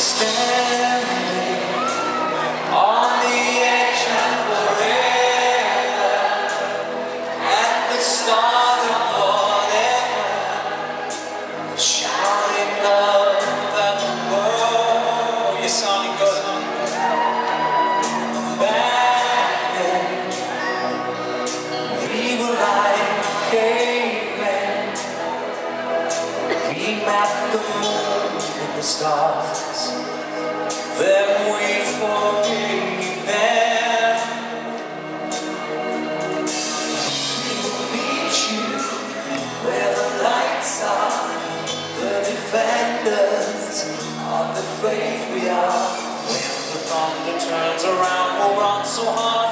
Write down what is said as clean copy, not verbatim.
standing on the edge of forever, at the start of whatever, shouting love at the world. You're sounding good. Back then, we were like cavemen. We mapped the moon and the stars, then we forgave them. We will meet you where the lights are, the defenders of the faith we are. When the thunder turns around, we'll run so hard.